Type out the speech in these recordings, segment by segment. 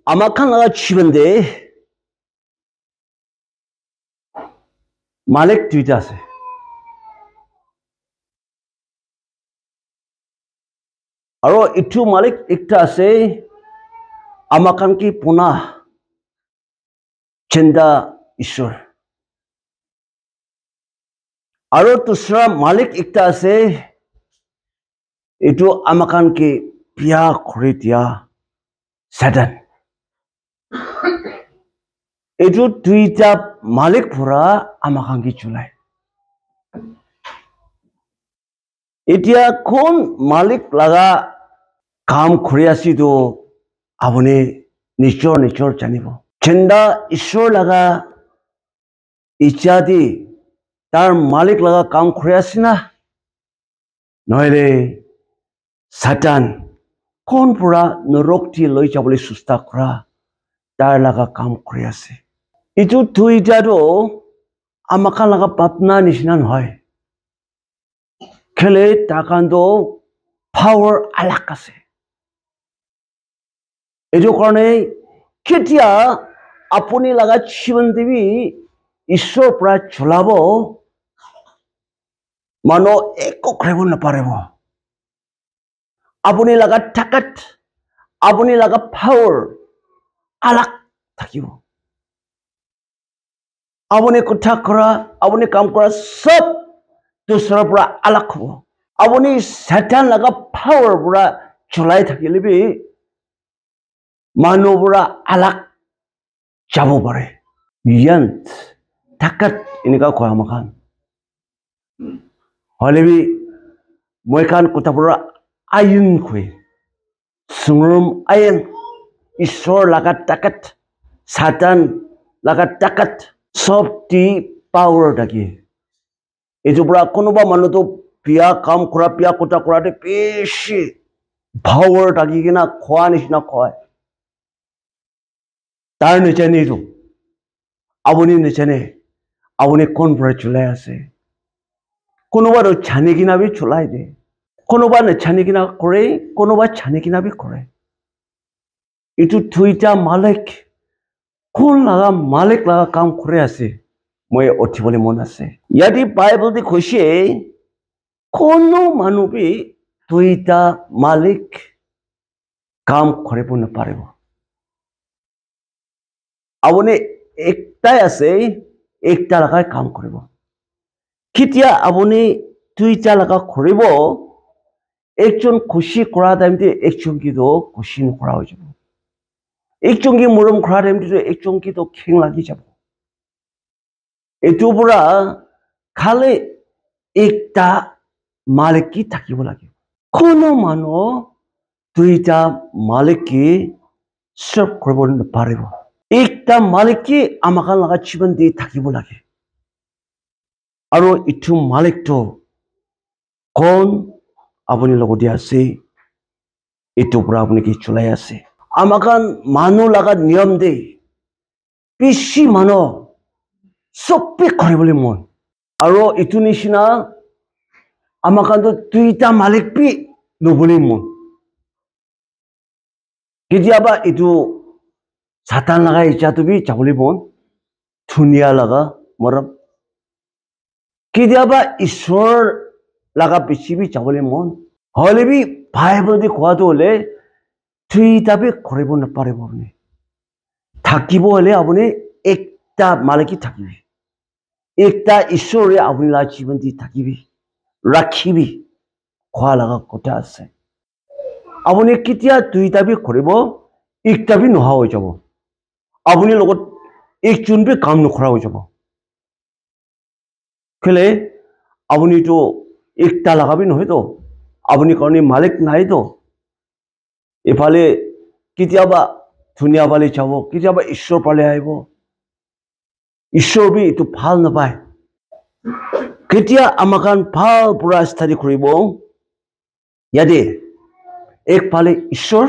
আমাখান লাগা জীবনদে মালিক দুইটা আছে আৰু ইটো মালিক একটা আছে আমাখান কি পুনা চিন্তা ঈশ্বৰ আৰু দুসৰা মালিক একটা আছে ইটো আমাখান কি বিয়া কৰি দিয়া সাতান ইটো দুইটা মালিক পুৰা আমাখান কি চলাই এতিয়া কোন মালিক লাগা কাম কৰি আছে তো আপুনি নিশ্চয় জানিব চিন্তা ঈশ্বৰ লাগা ইচ্ছা দি তাৰ মালিক লাগা কাম কৰি আছে না নহলে সাতান কোন পুৰা নৰকটি লৈ যাবলৈ চেষ্টা কৰা তাৰ লাগা কাম কৰি আছে ইটো দুইটাটো আমাখান লাগা পাপনা নিচিনা নহয় খেলে তাকাndo power alak আছে এইটো কাৰণে কেতিয়া আপুনি লাগা জীবন দেবী ঈশ্বৰ পৰা চলাব মানুহ একো কৰিব নপাৰিব আপুনি লাগা তাকত আপুনি লাগা power alak থাকিব আপুনি কথা কৰা আপুনি কাম কৰা সব দুসৰা পৰা alak হ'ব আপুনি সাতান লাগা power পৰা চলাই থাকিলে বি মানুহ পৰা alak যাব পাৰে yant takat এনেকা কয় আমাখান হলেবি মই খান কথা পৰা আইন কয় সুংৰম আইন ঈশ্বৰ লাগা তাকত সাতান লাগা তাকত সব টি পাৱাৰ থাকি এইটো পৰা কোনোবা মানুহটো বিয়া কাম কৰা বিয়া কথা কৰাতে বেছি পাৱাৰ থাকি কিনা খোৱা নিচিনা কয় তাৰ নিজানে এইটো আপুনি নিজানে আপুনি কোন পৰা চলাই আছে কোনোবা ছানি কিনা বি চলাই দে কোনোবা ছানি কিনা কৰে কোনোবা ছানি কিনা বি কৰে ইটো দুইটা মালিক কোন লাগা মালিক লাগা কাম কৰি আছে মই উঠিবলৈ মন আছে ইয়াতে বাইবেল দি কৈছে কোনো মানুহ বি দুইটা মালিক কাম কৰিব নপাৰিব আপুনি একটাই আছে একটা লাগাই কাম কৰিব কেতিয়া আপুনি দুইটা লাগা কৰিব একজন খুশি কৰা টাইমতে একজন কিটো খুশি নকৰা হৈ যাব একজন কি মৰম কৰা টাইমতে একজন কিটো খেং লাগি যাব এইটো পৰা খালি একটা মালিক কি থাকিব লাগে কোনো মানুহ দুইটা মালিক কি সব কৰিব নপাৰিব একটা মালিক কি আমাখান লাগা জীবন দি থাকিব লাগে আৰু ইটো মালিকটো কোন আপুনি লগতে আছে এইটো পৰা আপুনি কি চলাই আছে আমাখান মানুহ লাগা নিয়ম দে বেছি মানুহ চবে কৰিবলৈ মন আৰু ইটো নিচিনা আমাখানটো দুইটা মালিক বি লবলৈ মন কেতিয়াবা এইটো সাতান লাগা ইচ্ছাটো বি যাবলৈ মন ধুনীয়া লাগা মৰম কেতিয়াবা ঈশ্বৰ লাগা বেছি বি যাবলৈ মন হলে বি বাইবেল দি কোৱাটো হলে দুইটা বি কৰিব নপাৰিব আপুনি থাকিব হলে আপুনি একটা মালিকি থাকিবি একটা ঈশ্বৰে আপুনি লাগা জীবন দি থাকিবি ৰাখিবি খোৱা লাগা কথা আছে আপুনি কেতিয়া দুইটা বি কৰিব একটা বি নোহোৱা হৈ যাব আপুনি লগত একজন বি কাম নকৰা হৈ যাব কেলে আপুনি তো একটা লাগাবি নহয় তো আপুনি কাৰণে মালিক নাই তো এফালে কেতিয়াবা ধুনীয়া পালে যাব কেতিয়াবা ঈশ্বৰ পালে আহিব ঈশ্বৰ বি এইটো ভাল নাপায় কেতিয়া আমাখান ভাল পুৰা ষ্টাডি কৰিব ইয়াতে একফালে ঈশ্বৰ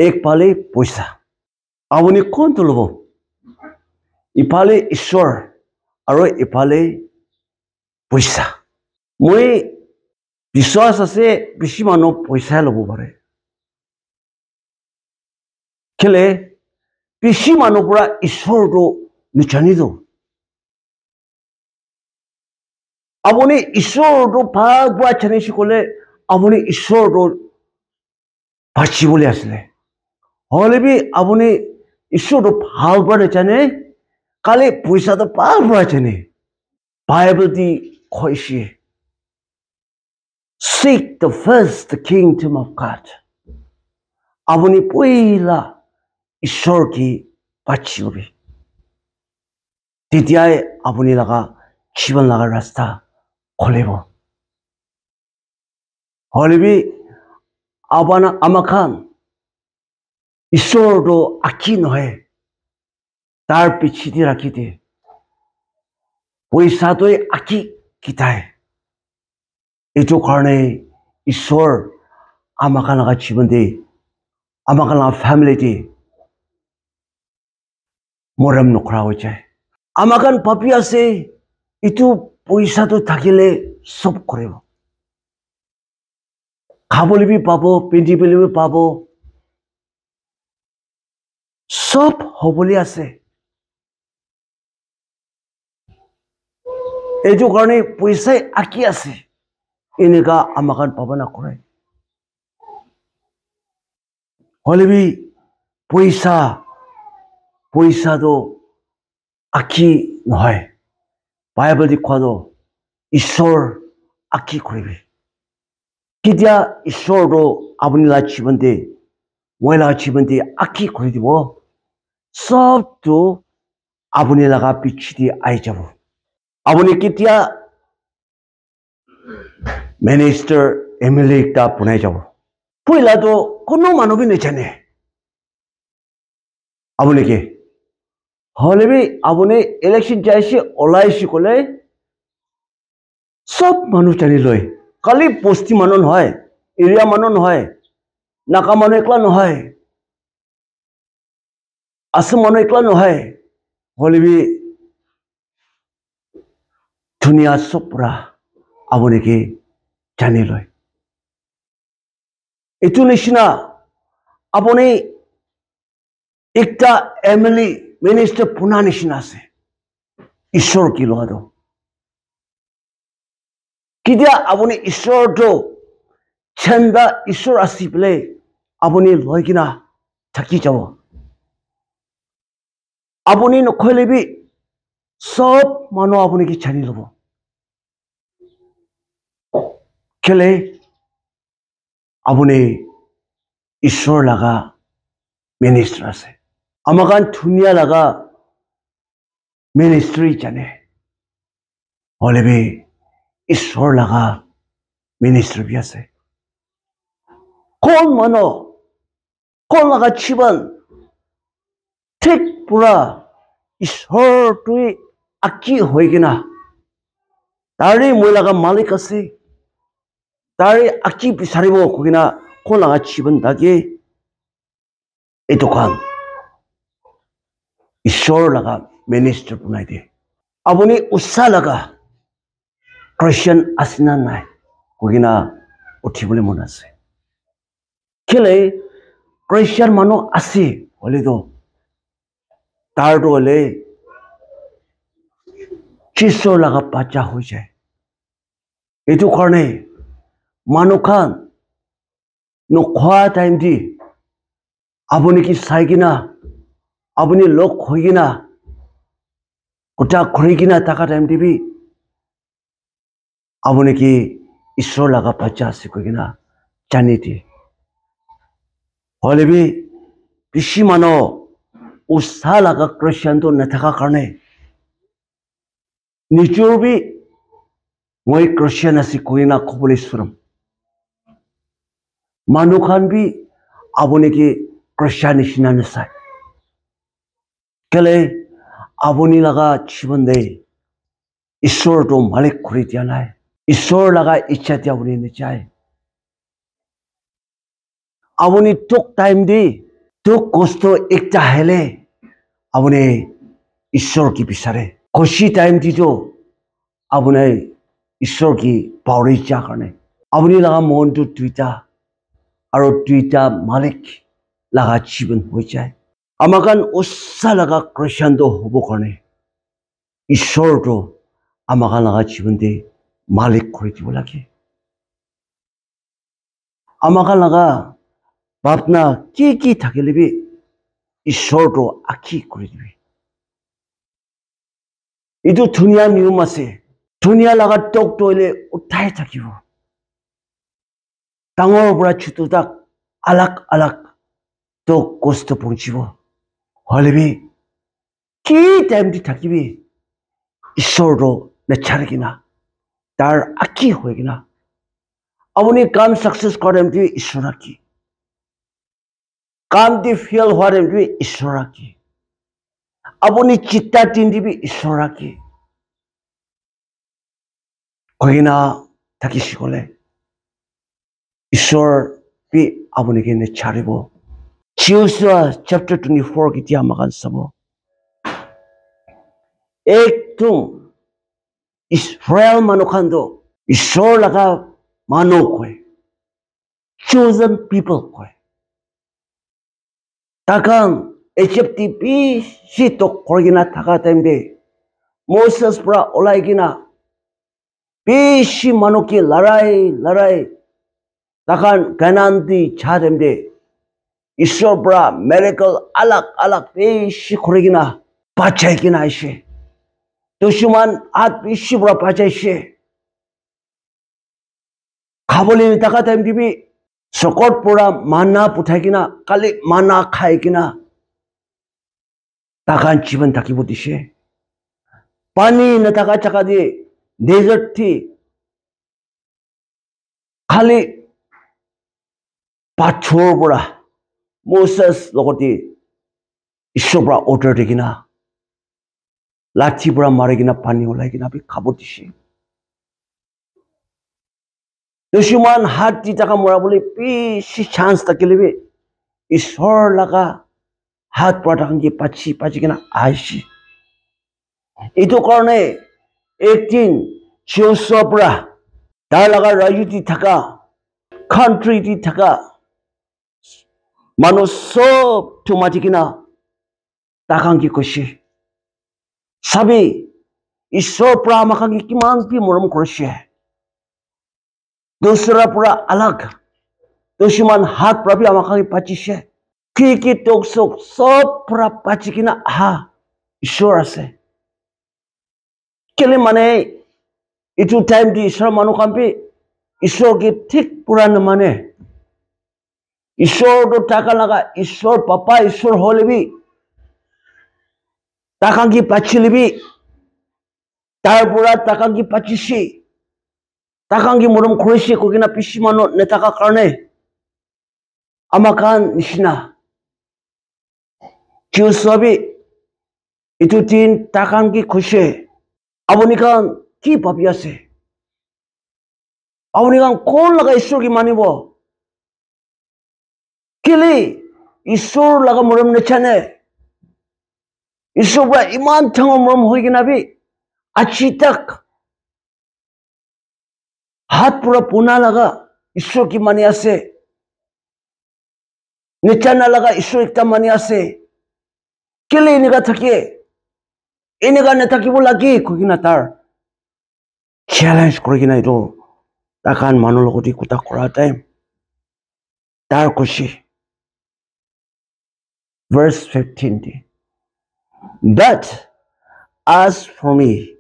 একফালে পইচা আপুনি কোনটো ল'ব ইফালে ঈশ্বৰ আৰু ইফালে পইচা মই বিশ্বাস আছে বেছি মানুহ পইচা ল'ব পাৰে Kele pishi manupura Ishwar do nichanido. Abone Ishwar do bhagwa chanishi kole abone Ishwar do bachi bole asle. Holebi abone Ishwar do bhagwa chane kale puisa do bhagwa chane. Bible di koishi. Seek the first kingdom of God. Abone puila Ishwar ki bachi hobi. Tityai abone laga jiban laga rasta kholebo. Holebi abana amakan Ishwar do aki nohe. Tar pichidi rakite. Puisa doi aki kitai. Eto karne Ishwar amakan laga jiban de, amakan laga family de moram nokra ho jai. Amakan papi ase itu puisa do thakile sob korebo. Khabole bi pabo, pindibole bi pabo. Sob hobole ase. Eto karne puisa aki ase. Inega amakan pabana kore. Holebi puisa do aki nohai. Bible di kwado Ishwar aki korebi. Kidya Ishwar do abuni la chibande, moi la chibande aki koredi bo. Sob to abuni laga pichidi ai jabo. Abuni kidya minister MLA ta punai jabo. Puila do kono manobi ne chane. Abuni ke holebi abuni election jaishi olaishi kole sob manu chani loi. Kali posti manon hoy, area manon hoy, naka mano ekla no hoy, asam mano ekla no hoy. Holebi dunia sopra abone ke jani loi. Itu nishina abone ekta MLA minister puna nishina se. Ishwar ki loado. Kidya abone Ishwar do chanda Ishwar asiple abone loigina thaki jabo. Abone no kholebi sob mano abone ki chani lobo. Kele abone Ishwar laga minister ase. Amakan dunia laga ministry jane. Holebi Ishwar laga ministry bi ase. Kon mano, kon laga chiban, thik pura Ishwar tui aki hoigina. Tari moi laga malik ase. Tari aki bisaribo kogina kon laga chiban dagi. Ito kan Ishwar laga minister punai de. Abuni ussa laga Christian asina nai kogina uthibole mon ase. Kele Christian mano ase hole do tar do hole Ishwar laga bacha hoi jai. Etu karne manu khan no khwa time di abuni ki saigina abuni lok hoigina kota khorigina taka time di bi abuni ki Ishwar laga bacha ase kogina jani di. Holebi bishi mano ussa laga Christian do nathaka karne nijor bi moi Christian ase kogina khobole suram. Manu khan bi abuni ki Christian nishina nasai. Kele abuni laga chiban de Ishwar do malik kori diya nai. Ishwar laga icha diya abuni nichai. Abuni tok time di tok kosto ekta hele abuni Ishwar ki bisare. Khoshi time di jo abuni Ishwar ki pauri cha karne. Abuni laga mon tu tuita aro tuita malik লাগা জীবন হয়ে যায় আমাকান উৎসাহ লাগা খ্রিস্টান হব কারণে ঈশ্বর তো আমাকান লাগা জীবন দিয়ে মালিক করে দিব লাগে আমাকান লাগা ভাবনা কি থাকিলে ঈশ্বর তো আঁকি করে দিবে এইটো ধুনীয়া নিয়ম আছে ধুনীয়া লাগা টক তইলে উঠাই থাকিব ডাঙৰ পৰা ছোট তাক আলাক আলাক তোক কষ্ট পৌঁছিব হলেবি কি টাইম দি থাকিবি ঈশ্বৰটো নেচাৰে কিনা তাৰ আঁকি হৈ কিনা আপুনি কাম সাকসেস কৰে ঈশ্বৰ আঁকি কাম দি ফেল হোৱাৰ ঈশ্বৰ আঁকি আপুনি চিন্তা দিন দিবি ঈশ্বৰ আঁকি হৈ কিনা থাকি শিকলে ঈশ্বৰ B আপুনিকে নেচাৰিব Joshua chapter 24 kita makan sabo. Ektum Israel manukando Israel laga manukwe chosen people kwe. Takang Egypti pi sitok korgina taka tembe Moses pra olay gina pi si manuki laray takan ganandi chademde ঈশ্বর বড় miracle আলাক বেশি করে কিনা বাঁচাই কিনা আইসে দুশ্মন হাত বেশি বড় বাঁচাইছে খাবলি টাকা টাইম দিবি সকট পড়া মানা পুঠাই কিনা কালি মানা খাই কিনা টাকা জীবন থাকিব দিছে পানি না টাকা দিয়ে ডেজার্ট থি খালি পাথর পড়া Moses লগতে ঈশ্বৰ পৰা অৰ্ডাৰ দি কিনা লাঠি পৰা মাৰি কিনা পানী ওলাই কিনা খাব দিছে দুশ্মন হাত দি টাকা মৰাবলৈ বেছি চান্স থাকিলে ঈশ্বৰ লগা হাত পৰা টাকা পাছি কিনা আহিছে এইটো কাৰণে একদিন জোচৰ পৰা তাৰ লগা ৰাজনীতি থকা কাণ্ট্ৰি দি থকা মানুহ সব তোমাটি কিনা তাকাংকি কৈছে চাবি ঈশ্বৰ পৰা আমাক কিমান কি মৰম কৰিছে দুসৰা পৰা আলাগ দুশ্মন হাত পৰা আমাক পাচিছে কি টক চক সব পৰা পাচি কিনা আহা ঈশ্বৰ আছে কেলে মানে এইটো টাইম দি ঈশ্বৰ মানুহ কাম্পি ঈশ্বৰকে ঠিক পুৰা নমানে ঈশ্বৰ তো টাকা লাগা ঈশ্বৰ পাপা ঈশ্বৰ হলেবি টাকা কি পাচ্ছিলিবি তার পুরা টাকা কি পাচ্ছিছি টাকা কি মরম করেছে কইনা পিসি মানুষ নেতাকা কারণে আমাকান নিশিনা কেউ সবই ইটু তিন টাকা কি খুশে আপনি কান কি পাবি আছে আপনি কান কোন লাগা ঈশ্বর কি মানিব কেলে ঈশ্বর লাগা মরম নেছানে ঈশ্বর পৰা ইমান ঠাঙৰ মৰম হৈ কিনা আজি তাক হাত পুৰা পোনা লগা ঈশ্বৰ কি মানি আছে নেচানা লগা ঈশ্বৰ একটা মানি আছে কেলে এনেকা থাকে এনেকা নেথাকিব লাগে কৈ কিনা তাৰ চ্যালেঞ্জ কৰি কিনা এইটো তাকান মানুহ লগতে কথা কৰা টাইম তাৰ কৈছে verse 15 But as for me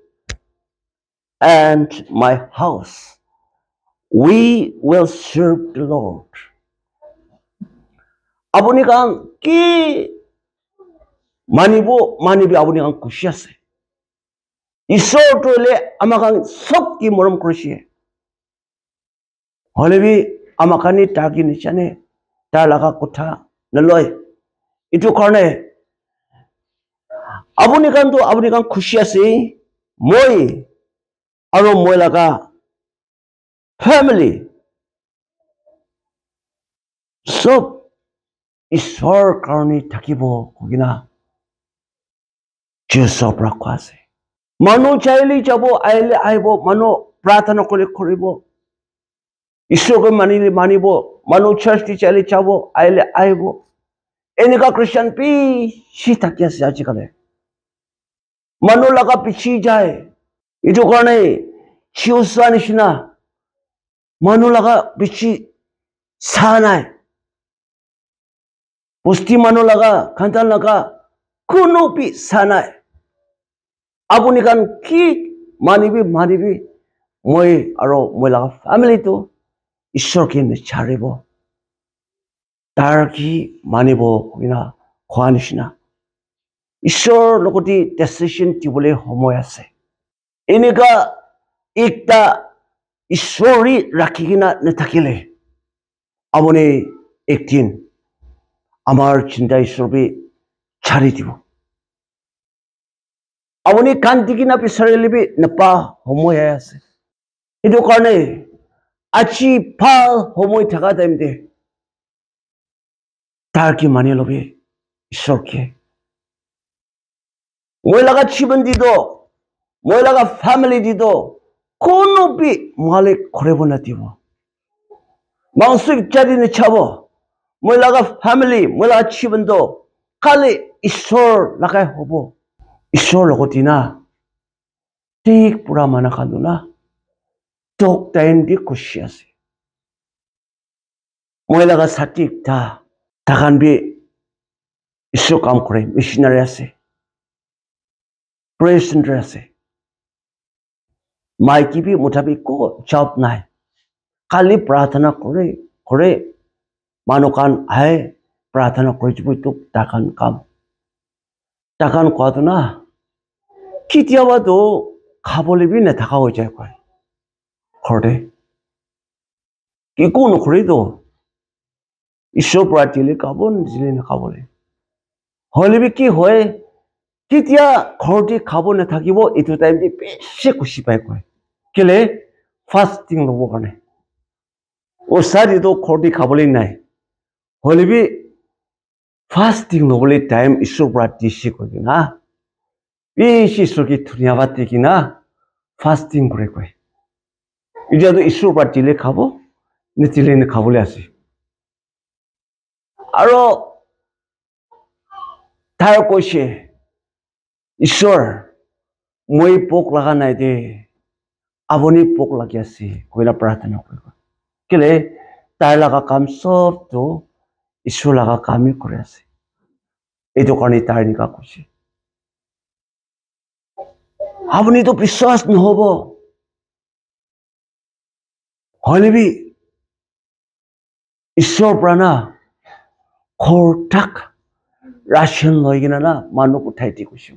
and my house, we will serve the Lord. Abuni kang ki manibi abuni kang kushi ase. Ishor tole amakang sob ki morom kurishi. Holebi amakani targi nichane tar laga kotha naloy. Itu karone আপুনি কাম খুশি আছে মই আৰু মই লাগা family সব ঈশ্বৰ কাৰণে থাকিব কিনা জোচৰ পৰা কোৱা আছে মানুহ চাইলে যাব আহিলে আহিব মানুহ প্ৰাৰ্থনা কৰিব ঈশ্বৰক মানিব মানুহ চাৰ্চ চাইলে যাব আহিলে আহিব এনেকা খ্ৰীষ্টান পিছি থাকি আছে আজিকালি মানুহ লগা পিছি যায় এইটো কাৰণে চিউচা নিচিনা মানুহ লগা পিছি চাহ নাই বস্তি মানুহ লগা খান্তান লগা কোনো পি চাহ নাই আপুনি কান কি মানিবি মই আৰু মই লগা ফেমিলিটো ঈশ্বৰকে নিচাৰিব তাৰ কি মানিব খোৱা নিচিনা ঈশ্বৰৰ লগতে ডিচিশ্যন দিবলৈ সময় আছে এনেকা একটা ঈশ্বৰী ৰাখি কিনা নাথাকিলে আপুনি একদিন আমাৰ চিন্তা ঈশ্বৰকে ছাৰি দিব আপুনি কান্দি কিনা বিচাৰিলে নাপা সময় আছে সেইটো কাৰণে আজি ভাল সময় থকা টাইমতে তাৰ কি মানি লবি ঈশ্বৰকে মই লগা জীৱন দিত মই লগা ফেমিলি দিত কোনো বি মালিক কৰিব নাদিব মাংস ইত্যাদি নিচাব মই লগা ফেমিলি মই লগা জীৱনটো খালি ঈশ্বৰ লগাই হ'ব ঈশ্বৰ লগতে না ঠিক পুৰা মানা খালো না তোক টাইম দি খুচি আছে মই লগা ছাতি তাকান বি ঈশ্বৰ কাম কৰে মিছনাৰী আছে প্ৰেয়াৰ চেণ্টাৰ আছে মাইকী বি মুঠাবি কো জব নাই খালি প্ৰাৰ্থনা কৰে মানুহ কান আহে প্ৰাৰ্থনা কৰি দিব তোক তাকান কাম তাকান কোৱাটো না কেতিয়াবাতো খাবলৈ বি নাথাকা হৈ যায় কয় ঘৰতে একো নকৰেতো ঈশ্বৰ পৰা দিলে খাব নিদিলে নাখাবলৈ হ'লে বি কি হয় কেতিয়া ঘৰতে খাব নাথাকিব এইটো টাইমতে বেছি খুচি পাই কয় কেলে ফাষ্টিং ল'বৰ কাৰণে ওচাৰিতো ঘৰতে খাবলৈ নাই হ'লে বি ফাষ্টিং ল'বলৈ টাইম ঈশ্বৰ পৰা দিছে কৈ কিনা বেছি ঈশ্বৰকে ধন্যবাদ দি কিনা ফাষ্টিং কৰে কয় এতিয়াতো ঈশ্বৰ পৰা দিলে খাব নিদিলে নাখাবলৈ আছে আৰু তাৰ কৈছে ঈশ্বৰ মই পোক লগা নাই দে আপুনি পোক লাগি আছে কইনা প্ৰাৰ্থনা কৰিব কেলে তাৰ লগা কাম চবটো ঈশ্বৰ লগা কামেই কৰি আছে এইটো কাৰণে তাৰ এনেকা কৈছে আপুনিতো বিশ্বাস নহব হ'লে বি ঈশ্বৰ পৰা না ঘৰতাক ৰাচন লৈ কিনা না মানুহ উঠাই দি কৈছো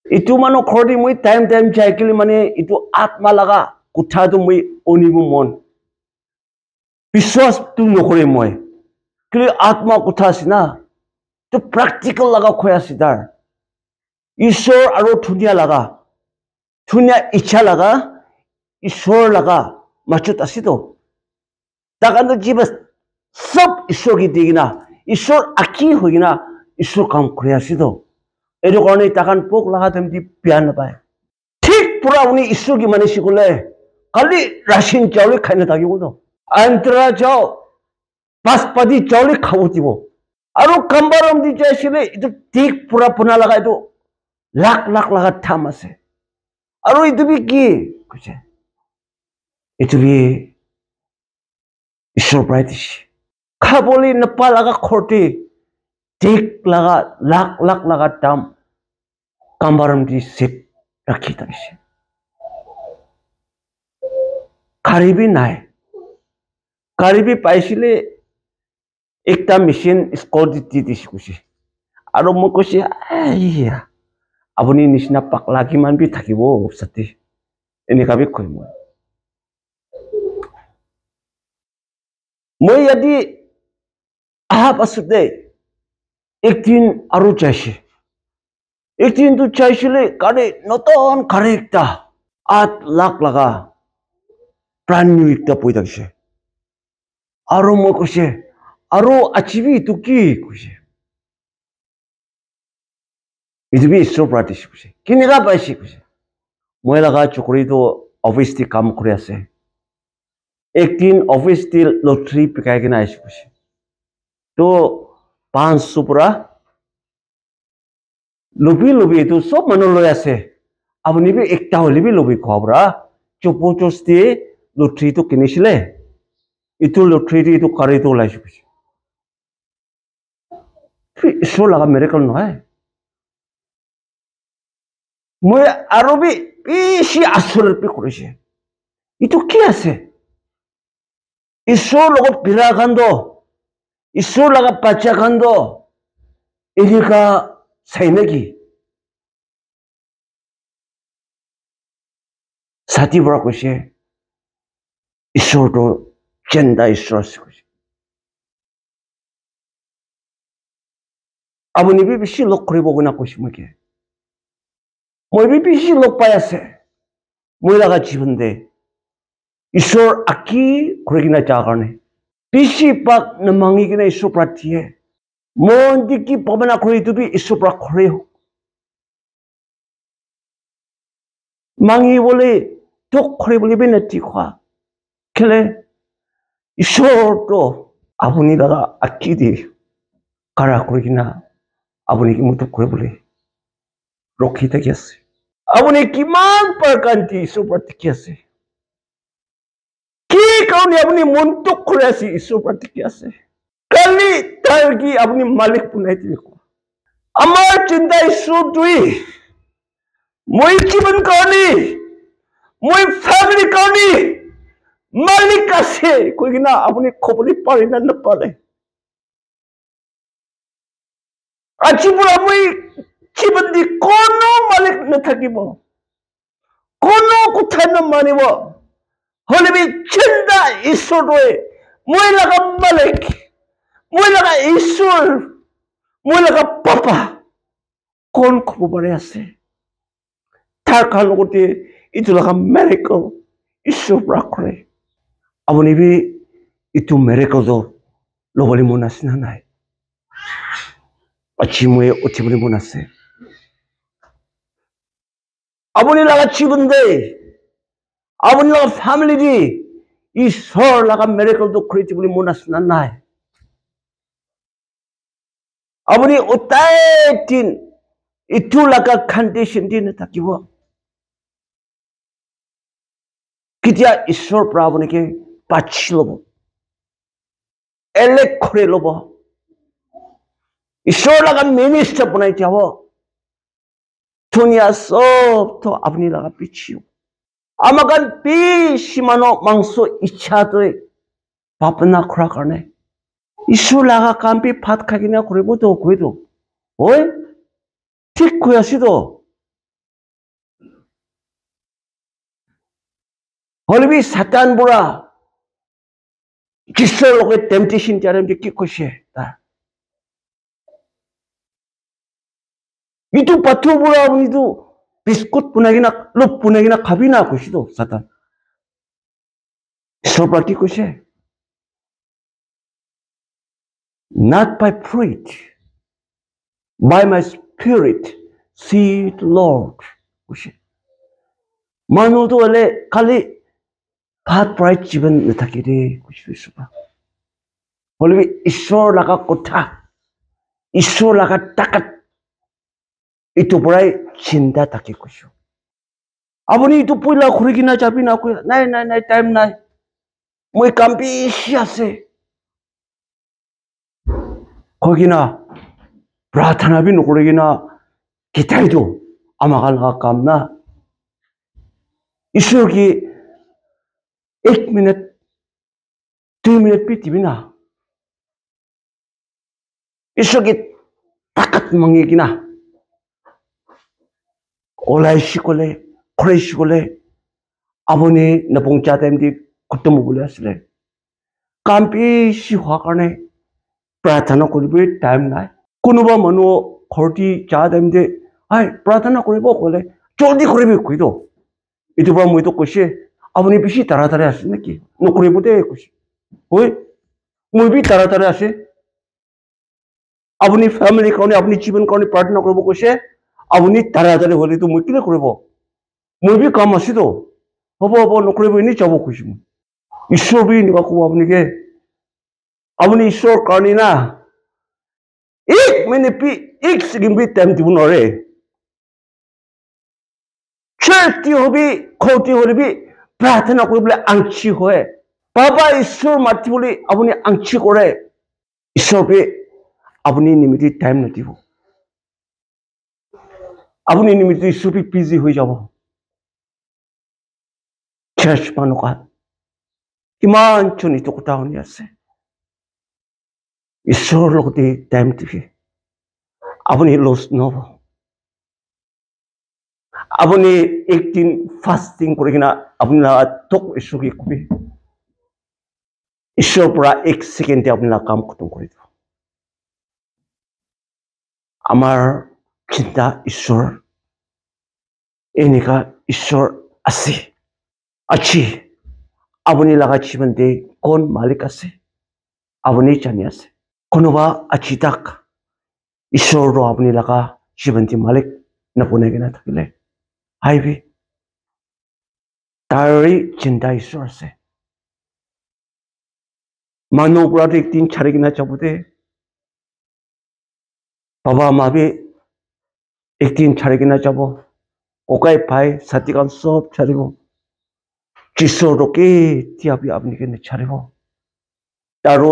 এইটো মানুহ ঘৰতে মই টাইম যাই কিলে মানে এইটো আত্মা লগা কোঠাটো মই অনিব মন বিশ্বাসটো নকৰে মই কিন্তু আত্মা কোঠা আছে না তো প্ৰেক্টিকেল লগা হৈ আছে তাৰ ঈশ্বৰ আৰু ধুনীয়া ইচ্ছা লগা ঈশ্বৰ লগা মাজত আছেতো তাৰ কাৰণে যিবা সব ঈশ্বৰকে দি কিনা ঈশ্বৰ আঁকি হৈ কিনা ঈশ্বৰ কাম কৰি আছেতো এইটো কাৰণে তাকান পোক লগা টাইম দি বেয়া নাপায় ঠিক পুৰা আপুনি ঈশ্বৰকে মানিছে ক'লে খালি ৰাচন চাউলে খাই নাথাকিবতো আন্তৰা যাও পাচপাতি চাউলে খাব দিব আৰু কাম্বাৰম দি যাইছিলে এইটো ঠিক পুৰা পোনা লগা এইটো লাখ লগা ঠাম আছে আৰু এইটো বি কি কৈছে এইটো বি ঈশ্বৰ পৰাই দিছে খাবলৈ নাপা লগা ঘৰতে ঠিক লগা লাখ লগা দাম কাম্বাৰম দি চেপ ৰাখি থৈছে কাৰিবি নাই কাৰিবি পাইছিলে একটা মেচিন স্কোৰ দি দিছে কৈছে আৰু মই কৈছে আপুনি নিচিনা পাকলা কিমান বি থাকিব সাথী এনেকা বি কয় মই ইয়াতে আহা পাছতে একদিন আৰু চাইছে একদিনটো চাইছিলে কাৰে নতুন কাৰে একটা 8 লাখ লগা brand new একটা পই থাকিছে আৰু মই কৈছে আৰু আছিবি তো কি কৈছে এইটো বি ঈশ্বৰ পৰা দিছে কৈছে কেনেকা পাইছে কৈছে মই লগা চকৰিটো অফিচ দি কাম কৰি আছে একদিন অফিচ দি লটাৰী পিকাই কিনে আহিছে কৈছে তো 500 pura lobi itu sob manolo ase abuni bi ekta holi bi lobi khobra chopo chosti lottery to kinisile itu lottery itu kare to laisi ISRO लगा miracle নহয় মই আৰু বেছি আচৰিত কৰিছে ইটো কি আছে ঈশ্বৰ লগত বিৰা কাণ্ড ঈশ্বৰ লগা বাচ্চা কাণ্ড এনেকা চাই নেকি সাথী বৰা কৈছে ঈশ্বৰটো চেন্দা ঈশ্বৰ আছে আপুনি বেছি লগ কৰিব গুণা কৈছে মই বেছি লগ পাই আছে মই লগা জীৱন দে ঈশ্বৰ আকি কৰি কিনা যা কাৰণে বেছি পাক নামাঙি কিনা ঈশ্বৰ প্ৰাৰ্থীয়ে মন দি কি পাবনা কৰি তুমি ঈশ্বৰ প্ৰাৰ্থৰে হোক মাঙিবলৈ তোক কৰিবলৈ বিনতি খোৱা খেলে ঈশ্বৰটো আপুনি লগা আকি দি কাৰা কৰি কিনা আপুনি কি মতো কৰিবলৈ ৰখি থাকি আছে আপুনি কিমান পাৰকান্তি ঈশ্বৰ প্ৰাৰ্থী আছে কি কাৰণে আপুনি মনটো কৰি আছে ঈশ্বৰ প্ৰাৰ্থী আছে কালি তাৰ কি আপুনি মালিক বনাই দিব আমাৰ চিন্তা ঈশ্বৰটোই মই জীৱন কাৰণে মই ফ্যামিলি কাৰণে মালিক আছে কৈ কিনা আপুনি খবৰই পাৰি না নাপালে আজি পৰা মই জীৱন দি কোনো মালিক নাথাকিব কোনো কথা নামানিব হলে বি চিন্তা ঈশ্বৰটোৱে মই লগা মালিক মই লগা ঈশ্বৰ মই লগা পাপা কোন খবৰে আছে তাৰ লগতে ইটো লগা মেৰিকল ঈশ্বৰ পৰা কৰে আপুনি বি ইটো মেৰিকলটো ল'বলৈ মন আছে না নাই আজি মই উঠিবলৈ মন আছে আপুনি লগা জীৱন দে আপুনি লগা ফ্যামিলি দি ঈশ্বৰ লগা মেৰিকলটো কৰি দিবলৈ মন আছে না নাই আপুনি উতাই দিন ইটো লগা খান্তি চিন্তি নাথাকিব কেতিয়া ঈশ্বৰৰ পৰা আপুনিকে পাছি ল'ব এলেক কৰি ল'ব ঈশ্বৰ লগা মিনিষ্টাৰ বনাই যাব ধুনীয়া সবটো আপুনি লগা পিছিও আমাক বেছি মানুহ মাংস ইচ্ছাটোৱে ভাৱনা কৰাৰ কাৰণে ঈশ্বৰ লগা কাম বি ভাত খাই কিনে কৰিবতো কৈতো ঐ ঠিক কৈ আছিতো হলে বি সাতান বুঢ়া ঈশ্বৰৰ লগত টেম্পটেশ্যন কি কৈছে তাৰ ইটো পাথৰ বুঢ়া আপুনিতো বিস্কুট বনাই কিনা লোভ বনাই কিনা খাবি না কৈছেতো সাতান ঈশ্বৰৰ পৰা কি কৈছে not by fruit by my spirit said Lord কৈছে মানুহটো হলে খালি ভাত পৰাই জীৱন নাথাকে দে কৈছে হলে ঈশ্বৰ লগা কথা ঈশ্বৰ লগা তাকাত ইটো পৰাই চিন্তা থাকে কৈছো আপুনি ইটো পইলা ঘুৰি কিনা যাবি না নাই নাই নাই টাইম নাই মই কাম বেছি আছে কৈ কিনা প্ৰাৰ্থনা বি নকৰি কিনা কেতিয়াইতো আমাক লগা কাম না ঈশ্বৰ কি 1 মিনিট 2 মিনিট বি দিবি না ঈশ্বৰ কি তাকাত মাঙি কিনা ওলাইছি কলে খৰাইছি কলে আপুনি নপংচা টাইম দি খতম হ'বলৈ আছিলে কাম বেছি হোৱাৰ কাৰণে প্ৰাৰ্থনা কৰিবলৈ টাইম নাই কোনোবা মানুহ ঘৰটি যা টাইম দে প্ৰাৰ্থনা কৰিব ক'লে জলদি কৰিবি কৈতো এইটো পৰা মইতো কৈছে আপুনি বেছি তাড়াতাড়ি আছে নেকি নকৰিব দে কৈছে ঐ মই বি তাড়াতাড়ি আছে আপুনি ফ্যামিলিৰ কাৰণে আপুনি জীৱন কাৰণে প্ৰাৰ্থনা কৰিব কৈছে আপুনি তাড়াতাড়ি হলেতো মই কিনে কৰিব মই বি কাম আছেতো হ'ব হ'ব নকৰিব এনেই যাব কৈছো মই ঈশ্বৰ বি এনেকুৱা ক'ব আপুনি ঈশ্বৰৰ কাৰণে না एक मिनट भी एक सेकंड भी टाइम দিব নোৱাৰে চৰ্তি হবি খতি হবি প্ৰাৰ্থনা কৰিবলৈ আংশী হয় বাবা ঈশ্বৰ মাতিবলৈ আপুনি আংশী কৰে ঈশ্বৰকে আপুনি নিমিত্তে টাইম নদিব আপুনি নিমিত্তে ঈশ্বৰকে বিজি হৈ যাব চাৰ্চ মানুহ কিমান জনিত কথা শুনি আছে ঈশ্বৰৰ লগতে টাইম দিবি আপুনি লছ নহব আপুনি একদিন ফাস্টিং কৰি কিনা আপোনাৰ তোক ঈশ্বৰকে কবি ঈশ্বৰৰ পৰা এক ছেকেণ্ডতে আপোনাৰ কাম খতম কৰি দিব আমাৰ চিন্তা ঈশ্বৰ এনেকা ঈশ্বৰ আছে আছে আপুনি লগা জীৱনতে কোন মালিক আছে আপুনি জানি আছে কোনোবা আজি তাক ঈশ্বৰৰ আপুনি লগা জীৱনতে মালিক নবনাই কিনা থাকিলে আহিবি তাৰে চিন্তা ঈশ্বৰ আছে মানুহ পৰা একদিন ছাড়ি কিনা যাব দে বাবা মাবি একদিন ছাড়ি কিনা যাব ককাই ভাই সাথীগান সব ছাড়িব ঈশ্বৰকে কেতিয়াবা আপুনি ছাড়িব তাৰো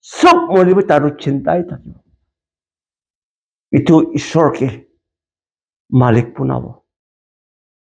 সব মৰিব তাৰো চিন্তাই থাকিব এইটো ঈশ্বৰকে মালিক বনাব